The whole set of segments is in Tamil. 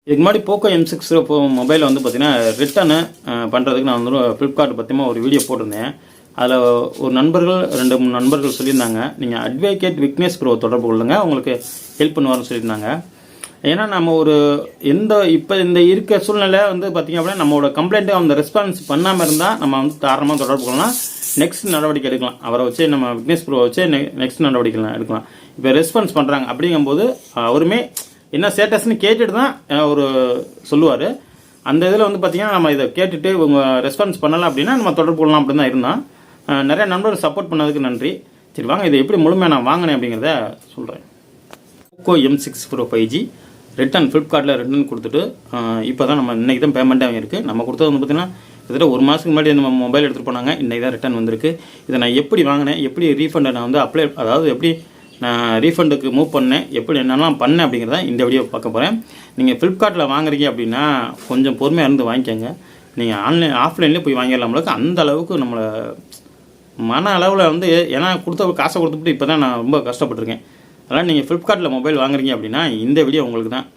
இதுக்கு முன்னாடி போக்கோ M6 மொபைலில் வந்து பார்த்தீங்கன்னா ரிட்டர்னு பண்ணுறதுக்கு நான் வந்து ஃப்ளிப்கார்ட் பற்றியுமா ஒரு வீடியோ போட்டிருந்தேன். அதில் ஒரு நண்பர்கள் 2-3 நண்பர்கள் சொல்லியிருந்தாங்க, நீங்கள் அட்வொகேட் விக்னேஷ் ப்ரோ தொடர்பு கொள்ளுங்க, உங்களுக்கு ஹெல்ப் பண்ணுவார்னு சொல்லியிருந்தாங்க. ஏன்னா நம்ம ஒரு இப்போ இந்த இருக்க சூழ்நிலை வந்து பார்த்திங்க அப்படின்னா நம்மளோட கம்ப்ளைண்ட்டை அந்த ரெஸ்பான்ஸ் பண்ணாமல் இருந்தால் நம்ம வந்து தாராளமாக தொடர்பு கொள்ளலாம், நெக்ஸ்ட் நடவடிக்கை எடுக்கலாம். அவரை வச்சு நம்ம விக்னேஷ் ப்ரோ வச்சு நெக்ஸ்ட் நடவடிக்கை எடுக்கலாம். இப்போ ரெஸ்பான்ஸ் பண்ணுறாங்க அப்படிங்கும்போது அவருமே என்ன ஸ்டேட்டஸ்ன்னு கேட்டுட்டு தான் ஒரு சொல்லுவார். அந்த இதில் வந்து பார்த்திங்கன்னா நம்ம இதை கேட்டுட்டு உங்கள் ரெஸ்பான்ஸ் பண்ணலாம் அப்படின்னா நம்ம தொடர்பு கொள்ளலாம் அப்படின்னு தான் இருந்தோம். நிறைய நண்பர்கள் சப்போர்ட் பண்ணதுக்கு நன்றி. சரி வாங்க இதை எப்படி முழுமையாக நான் வாங்கினேன் அப்படிங்கிறத சொல்கிறேன். Poco M6 Pro 5G return ஃப்ளிப்கார்ட்டில் ரிட்டன் கொடுத்துட்டு இப்போ தான் நம்ம இன்றைக்கி தான் பேமெண்ட்டே வாங்கியிருக்கு. நம்ம கொடுத்தது வந்து பார்த்திங்கன்னா கிட்டத்தட்ட ஒரு மாதத்துக்கு முன்னாடி நம்ம மொபைல் எடுத்துகிட்டு போனாங்க. இன்றைக்கி தான் ரிட்டன் வந்திருக்கு. இதை நான் எப்படி வாங்கினேன், எப்படி ரீஃபண்டை நான் வந்து அப்ளை, அதாவது எப்படி நான் ரீஃபண்டுக்கு மூவ் பண்ணேன், எப்படி என்னெல்லாம் பண்ணேன் அப்படிங்கிறத இந்த வீடியோ பார்க்க போகிறேன். நீங்கள் ஃப்ளிப்கார்ட்டில் வாங்குறீங்க அப்படின்னா கொஞ்சம் பொறுமையாக இருந்து வாங்கிக்கோங்க. நீங்கள் ஆஃப்லைன்லேயே போய் வாங்கிடலாம்களுக்கு அந்த அளவுக்கு நம்மளை மன அளவில் வந்து, ஏன்னா கொடுத்த காசை கொடுத்துட்டு இப்போ தான் நான் ரொம்ப கஷ்டப்பட்டுருக்கேன். அதனால் நீங்கள் ஃப்ளிப்கார்ட்டில் மொபைல் வாங்குறீங்க அப்படின்னா இந்த வீடியோ உங்களுக்கு தான்.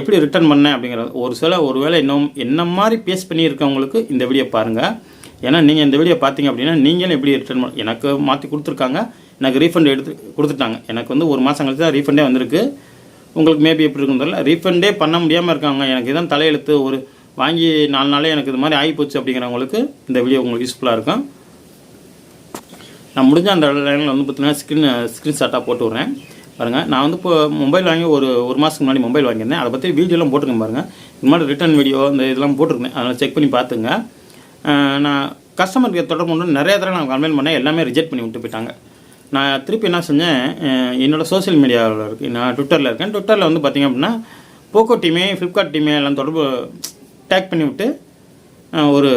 எப்படி ரிட்டர்ன் பண்ணேன் அப்படிங்கிறது ஒரு வேளை இன்னும் என்ன மாதிரி பேஸ் பண்ணியிருக்கவங்களுக்கு இந்த வீடியோ பாருங்கள். ஏன்னா நீங்கள் இந்த வீடியோ பார்த்தீங்க அப்படின்னா நீங்களும் எப்படி ரிட்டர்ன் எனக்கு மாற்றி கொடுத்துருக்காங்க, எனக்கு ரீஃபண்ட் எடுத்து கொடுத்துட்டாங்க. எனக்கு வந்து ஒரு மாதம் கழிச்சு தான் ரீஃபண்டே வந்திருக்கு. உங்களுக்கு மேபி எப்படி இருக்குன்னு தெரியல. ரீஃபண்டே பண்ண முடியாமல் இருக்காங்க, எனக்கு இதான் தலையெழுத்து, ஒரு வாங்கி 4 நாளே எனக்கு இது மாதிரி ஆகிப்போச்சு அப்படிங்கிறவங்களுக்கு இந்த வீடியோ உங்களுக்கு யூஸ்ஃபுல்லாக இருக்கும். நான் முடிஞ்ச அந்த லைனில் வந்து பார்த்தீங்கன்னா ஸ்க்ரீன்ஷாட்டாக போட்டு விட்றேன் பாருங்கள். நான் வந்து இப்போ மொபைல் வாங்கி ஒரு மாதத்துக்கு முன்னாடி மொபைல் வாங்கியிருந்தேன். அதை பற்றி வீடியோலாம் போட்டுருக்கேன் பாருங்கள். இது மாதிரி ரிட்டர்ன் வீடியோ இந்த இதெல்லாம் போட்டிருக்கேன், அதனால் செக் பண்ணி பார்த்துங்க. நான் கஸ்டமருக்கு தொடர்பு கொண்டு நிறைய தடவை நான் கம்ப்ளைண்ட் பண்ணேன், எல்லாமே ரிஜெக்ட் பண்ணி விட்டு போயிட்டாங்க. நான் திருப்பி என்ன செஞ்சேன், என்னோடய சோஷியல் மீடியாவில் இருக்குது, நான் ட்விட்டரில் இருக்கேன். ட்விட்டரில் வந்து பார்த்திங்க அப்படின்னா போக்கோ டீமே ஃப்ளிப்கார்ட் டீமே எல்லாம் தொடர்பு டேக் பண்ணி விட்டு ஒரு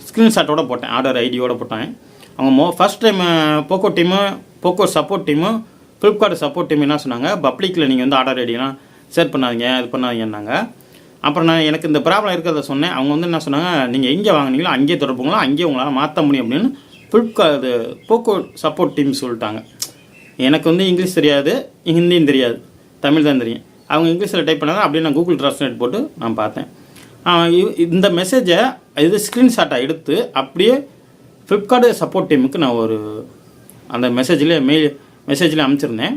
ஸ்க்ரீன்ஷாட்டோடு போட்டேன், ஆர்டர் ஐடியோடு போட்டேன். அவங்க first time Poco team, Poco support team, Flipkart support team என்ன சொன்னாங்க, பப்ளிக்கில் நீங்கள் வந்து ஆர்டர் ஐடியெல்லாம் ஷேர் பண்ணாதீங்க, இது பண்ணாதீங்கன்னாங்க. அப்புறம் நான் எனக்கு இந்த ப்ராப்ளம் இருக்கிறத சொன்னேன். அவங்க வந்து என்ன சொன்னாங்க, நீங்கள் எங்கே வாங்கினீங்களோ அங்கேயே தொடர்புங்களா, அங்கேயே உங்களால் மாற்ற முடியும் அப்படின்னு ஃப்ளிப்கார்ட் போக்கோ சப்போர்ட் டீம் சொல்லிட்டாங்க. எனக்கு வந்து இங்கிலீஷ் தெரியாது, ஹிந்தியும் தெரியாது, தமிழ் தான் தெரியும். அவங்க இங்கிலீஷில் டைப் பண்ணாங்க. அப்படியே நான் கூகுள் டிரான்ஸ்லேட் போட்டு நான் பார்த்தேன். இந்த மெசேஜை இது ஸ்க்ரீன்ஷாட்டாக எடுத்து அப்படியே ஃப்ளிப்கார்ட் சப்போர்ட் டீமுக்கு நான் அந்த மெசேஜில் அனுப்பிச்சிருந்தேன்.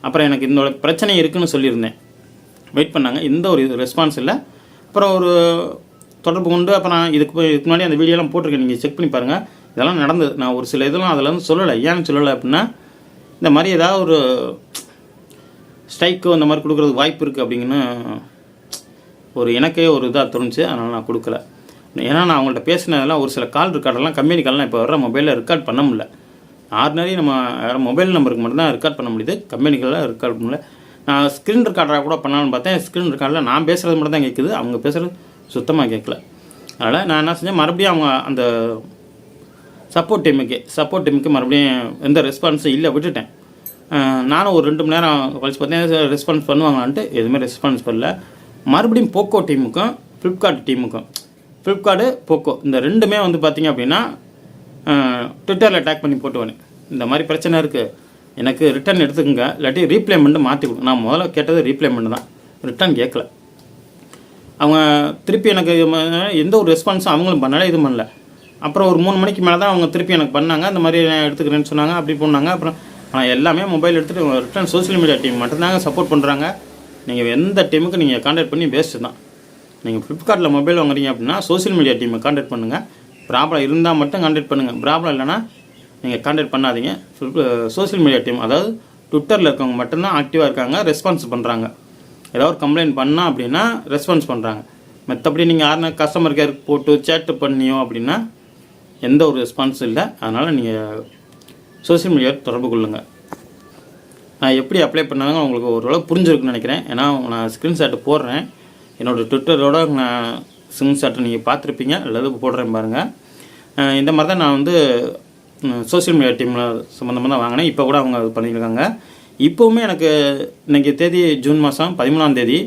அப்புறம் எனக்கு இந்த பிரச்சனை இருக்குதுன்னு சொல்லியிருந்தேன். வெயிட் பண்ணாங்க, எந்த ஒரு ரெஸ்பான்ஸ் இல்லை. அப்புறம் ஒரு தொடர்பு கொண்டு அப்புறம் இதுக்கு முன்னாடி அந்த வீடியோலாம் போட்டிருக்கேன், நீங்கள் செக் பண்ணி பாருங்கள். இதெல்லாம் நடந்தது. நான் ஒரு சில இதெல்லாம் அதில் வந்து சொல்லலை. ஏன்னு சொல்லலை அப்படின்னா, இந்த மாதிரி ஏதாவது ஒரு ஸ்ட்ரைக்கோ இந்த மாதிரி கொடுக்குறதுக்கு வாய்ப்பு இருக்குது அப்படிங்கன்னு எனக்கே ஒரு இதாக தோணுச்சு. அதனால் நான் கொடுக்கல. ஏன்னா நான் அவங்கள்ட்ட பேசினதெல்லாம் ஒரு சில கால் ரெக்கார்டெல்லாம் கம்பெனி கால்லாம் இப்போ வர மொபைலில் ரெக்கார்ட் பண்ண முடியல. ஆர்டினரி நம்ம மொபைல் நம்பருக்கு மட்டும்தான் ரெக்கார்ட் பண்ண முடியுது, கம்பெனிக்கெல்லாம் ரெக்கார்ட் பண்ணல. நான் ஸ்க்ரீன் ரெக்கார்டராக கூட பண்ணலான்னு பார்த்தேன். ஸ்க்ரீன் ரெக்கார்டில் நான் பேசுகிறது மட்டும் தான் கேட்குது, அவங்க பேசுகிறது சுத்தமாக கேட்கல. அதனால் நான் என்ன செஞ்சேன், மறுபடியும் அவங்க அந்த சப்போர்ட் டீமுக்கு மறுபடியும் எந்த ரெஸ்பான்ஸும் இல்லை, விட்டுட்டேன். நானும் ஒரு 2 மணி நேரம் கழிச்சு பார்த்தேன் ரெஸ்பான்ஸ் பண்ணுவாங்களான்ட்டு. எதுவுமே ரெஸ்பான்ஸ் பண்ணல. மறுபடியும் போக்கோ டீமுக்கும் ஃப்ளிப்கார்ட்டு போக்கோ இந்த 2மே வந்து பார்த்திங்க அப்படின்னா ட்விட்டரில் டேக் பண்ணி போட்டுவேன். இந்த மாதிரி பிரச்சனை இருக்குது, எனக்கு ரிட்டர்ன் எடுத்துக்கோங்க, இல்லாட்டி ரீப்ளேமெண்ட்டு மாற்றி கொடுங்க. நான் முதல்ல கேட்டது ரீப்ளேமெண்ட் தான், ரிட்டர்ன் கேட்கல. அவங்க திருப்பி எனக்கு எந்த ஒரு ரெஸ்பான்ஸும் அவங்களும் பண்ணலை, இதுவும் பண்ணல. அப்புறம் ஒரு 3 மணிக்கு மேலே தான் அவங்க திருப்பி எனக்கு பண்ணாங்க. இந்த மாதிரி நான் எடுத்துக்கிறேன்னு சொன்னாங்க, அப்படி பண்ணாங்க. அப்புறம் நான் எல்லாமே மொபைல் எடுத்துகிட்டு ரிட்டர்ன் சோஷியல் மீடியா டீம் மட்டும்தாங்க சப்போர்ட் பண்ணுறாங்க. நீங்கள் எந்த டீமுக்கு நீங்கள் கான்டாக்ட் பண்ணி வேஸ்ட்டு தான். நீங்கள் ஃப்ளிப்கார்ட்டில் மொபைல் வாங்குறீங்க அப்படின்னா சோஷியல் மீடியா டீமை கான்டாக்ட் பண்ணுங்கள். ப்ராப்ளம் இருந்தால் மட்டும் கான்டாக்ட் பண்ணுங்கள், ப்ராப்ளம் இல்லைனா நீங்கள் கான்டாக்ட் பண்ணாதீங்க. சோஷியல் மீடியா டீம், அதாவது ட்விட்டரில் இருக்கவங்க மட்டும்தான் ஆக்டிவாக இருக்காங்க, ரெஸ்பான்ஸ் பண்ணுறாங்க. ஏதாவது ஒரு கம்ப்ளைண்ட் பண்ணால் அப்படின்னா ரெஸ்பான்ஸ் பண்ணுறாங்க. மற்றபடி நீங்கள் யாருன்னா கஸ்டமர் கேருக்கு போட்டு சேட்டு பண்ணியோ அப்படின்னா எந்த ஒரு ரெஸ்பான்ஸும் இல்லை. அதனால் நீங்கள் சோஷியல் மீடியாவை தொடர்பு கொள்ளுங்கள். நான் எப்படி அப்ளை பண்ணாங்க உங்களுக்கு ஓரளவு புரிஞ்சிருக்குன்னு நினைக்கிறேன். ஏன்னா நான் ஸ்க்ரீன்ஷாட்டு போடுறேன், என்னோடய ட்விட்டரோட நான் ஸ்க்ரீன்ஷாட்டை நீங்கள் பார்த்துருப்பீங்க, அல்லது போடுறேன் பாருங்கள். இந்த மாதிரி தான் நான் வந்து சோஷியல் மீடியா டீமில் சம்மந்தமாக தான் வாங்கினேன். இப்போ கூட அவங்க அது பண்ணியிருக்காங்க. இப்போவுமே எனக்கு இன்றைக்கி தேதி ஜூன் மாதம் 13ஆம் தேதி,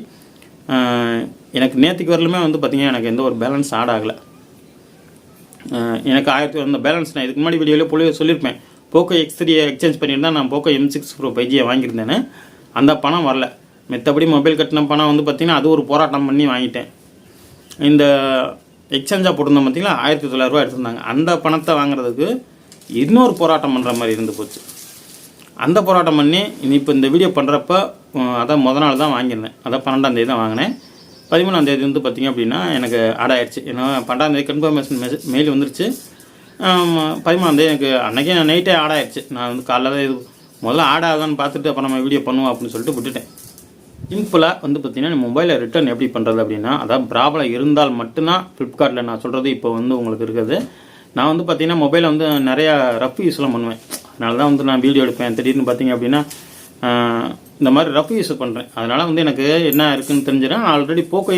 எனக்கு நேற்றுக்கு வரலுமே வந்து பார்த்திங்கன்னா எனக்கு எந்த ஒரு பேலன்ஸ் ஆட் ஆகலை. எனக்கு 1000 அந்த பேலன்ஸ் நான் இதுக்கு முன்னாடி வீடியோவிலே சொல்லியிருப்பேன். போக்கோ X3 எக்ஸ்சேஞ்ச் பண்ணியிருந்தால் நான் போக்கோ M6 Pro 5G வாங்கியிருந்தேன்னு. அந்த பணம் வரல. மற்றபடி மொபைல் கட்டின பணம் வந்து பார்த்திங்கன்னா அது ஒரு போராட்டம் பண்ணி வாங்கிட்டேன். இந்த எக்ஸ்சேஞ்சாக போட்டிருந்தோம் பார்த்திங்களா, 1900 எடுத்திருந்தாங்க. அந்த பணத்தை வாங்குறதுக்கு இன்னொரு போராட்டம் பண்ணுற மாதிரி இருந்து போச்சு. அந்த போராட்டம் பண்ணி இப்போ இந்த வீடியோ பண்ணுறப்ப அதான் முத நாள் தான் வாங்கியிருந்தேன். அதான் 12ஆம் தேதி தான் வாங்கினேன். 13ஆம் தேதி வந்து பார்த்திங்க அப்படின்னா எனக்கு ஆட் ஆகிடுச்சு. ஏன்னா 12ஆம் தேதி கன்ஃபர்மேஷன் மெயில் வந்துருச்சு. 13ஆம் தேதி எனக்கு அன்றைக்கே நைட்டே ஆட் ஆகிடுச்சு. நான் வந்து காலைல தான் இது முதல்ல ஆட் ஆகான்னு பார்த்துட்டு அப்புறம் நம்ம வீடியோ பண்ணுவோம் அப்படின்னு சொல்லிட்டு விட்டுட்டேன். சிம்பிளாக வந்து பார்த்திங்கன்னா மொபைலில் ரிட்டர்ன் எப்படி பண்ணுறது அப்படின்னா, அதாவது ப்ராப்ளம் இருந்தால் மட்டும்தான் ஃப்ளிப்கார்ட்டில் நான் சொல்கிறது இப்போ வந்து உங்களுக்கு இருக்குது. நான் வந்து பார்த்திங்கன்னா மொபைலில் வந்து நிறையா ரஃப் யூஸ்லாம் பண்ணுவேன். அதனால தான் வந்து நான் வீடியோ எடுப்பேன். திடீர்னு பார்த்திங்க அப்படின்னா இந்த மாதிரி ரஃப் யூஸ் பண்ணுறேன். அதனால் வந்து எனக்கு என்ன இருக்குதுன்னு தெரிஞ்சிடும். நான் ஆல்ரெடி போக்கோ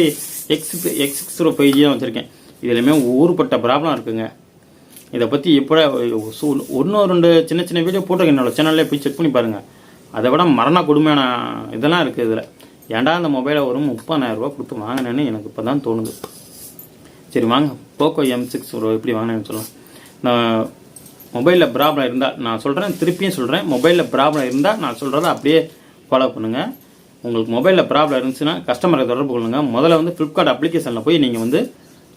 X605 தான் வச்சுருக்கேன். இதுலையுமே ஊருப்பட்ட ப்ராப்ளம் இருக்குதுங்க. இதை பற்றி இப்போ 1-2 சின்ன சின்ன வீடியோ போட்டிருக்கேன். என்னோடய சேனல்லே போய் செக் பண்ணி பாருங்கள். அதை விட மரண கொடுமையான இதெல்லாம் இருக்குது இதில். ஏன்டா அந்த மொபைலை ஒரு 30,000 ரூபா கொடுத்து வாங்கினேன்னு எனக்கு இப்போ தான் தோணுது. சரி வாங்க, போக்கோ M6 எப்படி வாங்கினேன்னு சொல்லலாம். நான் மொபைலில் ப்ராப்ளம் இருந்தால் நான் சொல்கிறேன், திருப்பியும் சொல்கிறேன், மொபைலில் ப்ராப்ளம் இருந்தால் நான் சொல்கிறத அப்படியே ஃபாலோ பண்ணுங்கள். உங்களுக்கு மொபைலில் ப்ராப்ளம் இருந்துச்சுன்னா கஸ்டமரை தொடர்பு கொள்ளுங்கள். முதல்ல வந்து ஃப்ளிப்கார்ட் அப்ளிகேஷனில் போய் நீங்கள் வந்து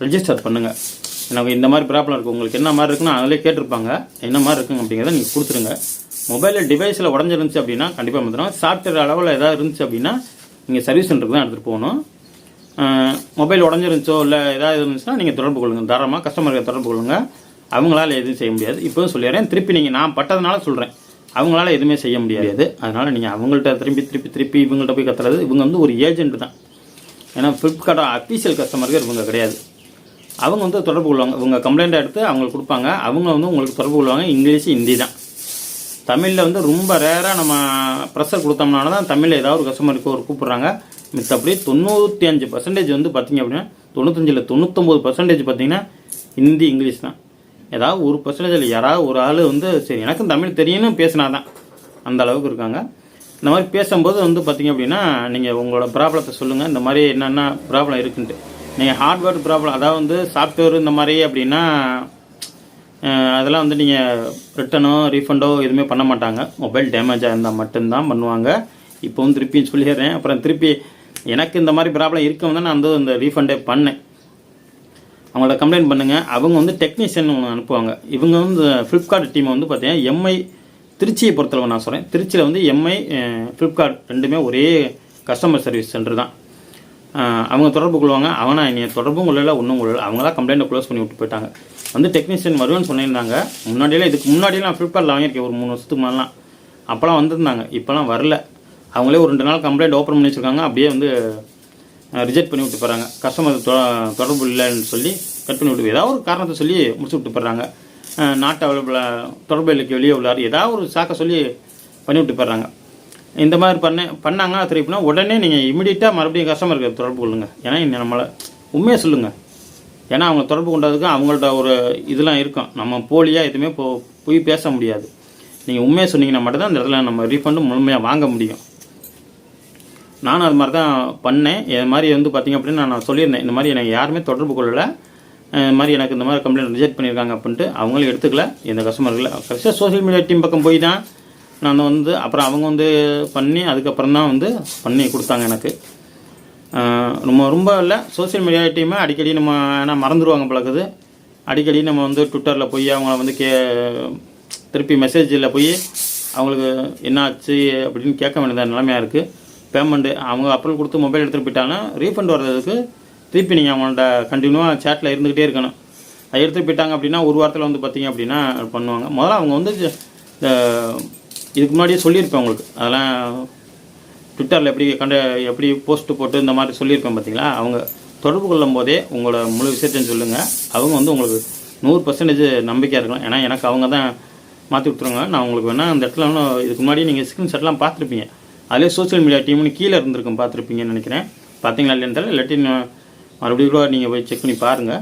ரெஜிஸ்டர் பண்ணுங்கள். எனக்கு இந்த மாதிரி ப்ராப்ளம் இருக்குது, உங்களுக்கு என்ன மாதிரி இருக்குன்னு அதிலே கேட்டிருப்பாங்க. என்ன மாதிரி இருக்குங்க அப்படிங்கிறத நீங்கள் கொடுத்துருங்க. மொபைலில் டிவைஸில் உடஞ்சிருந்துச்சு அப்படின்னா கண்டிப்பாக வந்துடும். சாஃப்ட்வேர் அளவில் எதாவது இருந்துச்சு அப்படின்னா நீங்கள் சர்வீஸ் சென்டருக்கு தான் எடுத்துகிட்டு போகணும். மொபைல் உடஞ்சிருந்துச்சோ இல்லை ஏதாவது இருந்துச்சுன்னா நீங்கள் தொடர்பு கொள்ளுங்கள். தாராளமாக கஸ்டமருக்கு தொடர்பு கொள்ளுங்கள். அவங்களால எதுவும் செய்ய முடியாது. இப்போவும் சொல்லிடுறேன், திருப்பி நீங்கள் நான் பட்டதுனால சொல்கிறேன், அவங்களால எதுவுமே செய்ய முடியாது. அதனால் நீங்கள் அவங்கள்ட்ட திருப்பி இவங்கள்ட்ட போய் கத்துறது. இவங்க வந்து ஒரு ஏஜென்ட் தான். ஏன்னா ஃப்ளிப்கார்ட் அஃபீஷியல் கஸ்டமருக்கு இவங்க கிடையாது. அவங்க வந்து தொடர்பு கொள்வாங்க. இவங்க கம்ப்ளைண்ட்டை எடுத்து அவங்களுக்கு கொடுப்பாங்க. அவங்க வந்து உங்களுக்கு தொடர்பு கொள்வாங்க. இங்கிலீஷ் ஹிந்தி தான். தமிழில் வந்து ரொம்ப ரேராக நம்ம ப்ரெஷர் கொடுத்தோம்னால தான் தமிழில் ஏதாவது ஒரு கஸ்டமருக்கு ஒரு கூப்பிட்றாங்க. மித்தபடி 95% வந்து பார்த்திங்க அப்படின்னா 99% பார்த்திங்கன்னா ஹிந்தி இங்கிலீஷ் தான். ஏதாவது 1% யாராவது ஒரு ஆள் வந்து சரி எனக்கும் தமிழ் தெரியும்னு பேசினா தான் அந்த அளவுக்கு இருக்காங்க. இந்த மாதிரி பேசும்போது வந்து பார்த்திங்க அப்படின்னா நீங்கள் உங்களோட ப்ராப்ளத்தை சொல்லுங்கள். இந்த மாதிரி என்னென்ன ப்ராப்ளம் இருக்குன்ட்டு. நீங்கள் ஹார்ட்வேர் ப்ராப்ளம் அதாவது வந்து சாஃப்ட்வேர் இந்த மாதிரி அப்படின்னா அதெல்லாம் வந்து நீங்கள் ரிட்டனோ ரீஃபண்டோ எதுவுமே பண்ண மாட்டாங்க. மொபைல் டேமேஜாக இருந்தால் மட்டும்தான் பண்ணுவாங்க. இப்போ வந்து திருப்பியும் சொல்லிடுறேன். அப்புறம் திருப்பி எனக்கு இந்த மாதிரி ப்ராப்ளம் இருக்கவும் தான் நான் வந்து இந்த ரீஃபண்டே பண்ணேன். அவங்கள கம்ப்ளைண்ட் பண்ணுங்கள். அவங்க வந்து டெக்னீஷியன் அனுப்புவாங்க. இவங்க வந்து ஃப்ளிப்கார்ட் டீமை வந்து பார்த்தீங்கன்னா எம்ஐ திருச்சியை பொறுத்தளவு நான் சொல்கிறேன். திருச்சியில் வந்து எம்ஐ ஃப்ளிப்கார்ட் ரெண்டுமே ஒரே கஸ்டமர் சர்வீஸ் சென்டர் தான். அவங்க தொடர்பு கொள்வாங்க. அவனா என்னைய தொடர்பும் கொள்ளல, ஒன்றும் கொள்ளல. அவங்களாம் கம்ப்ளைண்ட்டை க்ளோஸ் பண்ணி விட்டு போயிட்டாங்க. வந்து டெக்னீஷியன் வருவேன்னு சொல்லியிருந்தாங்க. இதுக்கு முன்னாடியெல்லாம் நான் ஃப்ளிப்கார்ட்டில் வாங்கியிருக்கேன் ஒரு 3 வருஷத்துக்கு முன்னாடிலாம். அப்போலாம் வந்திருந்தாங்க. இப்போலாம் வரல. அவங்களே ஒரு 2 நாள் கம்ப்ளைண்ட் ஓப்பன் பண்ணி வச்சுருக்காங்க. அப்படியே வந்து ரிஜெக்ட் பண்ணி விட்டு போகிறாங்க. கஸ்டமர் தொடர்பு இல்லைன்னு சொல்லி கட் பண்ணி விட்டு ஏதாவது ஒரு காரணத்தை சொல்லி முடிச்சு விட்டு போடுறாங்க. நாட் அவைலபிளாக தொடர்பு இல்லைக்கு வெளியே உள்ளார் ஏதாவது ஒரு சாக்கை சொல்லி பண்ணி விட்டு போடுறாங்க. இந்த மாதிரி பண்ணாங்க திருப்பினா உடனே நீங்கள் இமீடியட்டாக மறுபடியும் கஸ்டமருக்கு தொடர்பு கொள்ளுங்கள். ஏன்னா நம்மளை உண்மையாக சொல்லுங்கள். ஏன்னா அவங்க தொடர்பு கொண்டதுக்கு அவங்கள்ட்ட ஒரு இதெல்லாம் இருக்கும். நம்ம போலியாக எதுவுமே போய் பேச முடியாது. நீங்கள் உண்மையாக சொன்னீங்கன்னா மட்டும்தான் அந்த இடத்துல நம்ம ரீஃபண்டும் முழுமையாக வாங்க முடியும். நானும் அது மாதிரி தான் பண்ணேன். இது மாதிரி வந்து பார்த்திங்க அப்படின்னா நான் சொல்லியிருந்தேன், இந்த மாதிரி எனக்கு யாருமே தொடர்பு கொள்ளலை, இந்த மாதிரி எனக்கு இந்த மாதிரி கம்ப்ளைண்ட் ரிஜெக்ட் பண்ணியிருக்காங்க அப்படின்ட்டு. அவங்களும் எடுத்துக்கல இந்த கஸ்டமர்களை. கடைசியாக சோஷியல் மீடியா டீம் பக்கம் போய் தான் நான் வந்து அப்புறம் அவங்க வந்து பண்ணி அதுக்கப்புறம் தான் வந்து பண்ணி கொடுத்தாங்க எனக்கு. ரொம்ப இல்லை, சோஷியல் மீடியா டீமை அடிக்கடி நம்ம ஏன்னா மறந்துடுவாங்க பழகுது. அடிக்கடி நம்ம வந்து ட்விட்டரில் போய் அவங்கள வந்து திருப்பி மெசேஜில் போய் அவங்களுக்கு என்ன ஆச்சு அப்படின்னு கேட்க வேண்டியதாக நிலைமையாக இருக்குது. பேமெண்ட்டு அவங்க அப்ரூவல் கொடுத்து மொபைல் எடுத்துகிட்டு போயிட்டாங்கன்னா ரீஃபண்ட் வர்றதுக்கு திருப்பி நீங்கள் அவங்கள்ட்ட கண்டினியூவாக சேட்டில் இருந்துக்கிட்டே இருக்கணும். அதை எடுத்துகிட்டு போயிட்டாங்க அப்படின்னா ஒரு வாரத்தில் வந்து பார்த்திங்க அப்படின்னா பண்ணுவாங்க. முதல்ல அவங்க வந்து இதுக்கு முன்னாடியே சொல்லியிருப்பேன் உங்களுக்கு. அதெல்லாம் ட்விட்டரில் எப்படி போஸ்ட்டு போட்டு இந்த மாதிரி சொல்லியிருப்பேன் பார்த்தீங்களா. அவங்க தொடர்பு கொள்ளும் போதே உங்களோட முழு விஷயத்தையும் சொல்லுங்கள். அவங்க வந்து உங்களுக்கு 100% நம்பிக்கையாக இருக்கலாம். ஏன்னா எனக்கு அவங்க தான் மாற்றி கொடுத்துருவாங்க. நான் உங்களுக்கு வேணால் அந்த இடத்துல இதுக்கு முன்னாடி நீங்கள் ஸ்க்ரீன்ஷாட்லாம் பார்த்துருப்பீங்க. அதிலே சோஷியல் மீடியா டீம்னு கீழே இருந்திருக்கும், பார்த்துருப்பீங்கன்னு நினைக்கிறேன். பார்த்தீங்களா இல்லைன்னு தெரியல. இல்லாட்டி மறுபடியும் கூட நீங்கள் போய் செக் பண்ணி பாருங்கள்.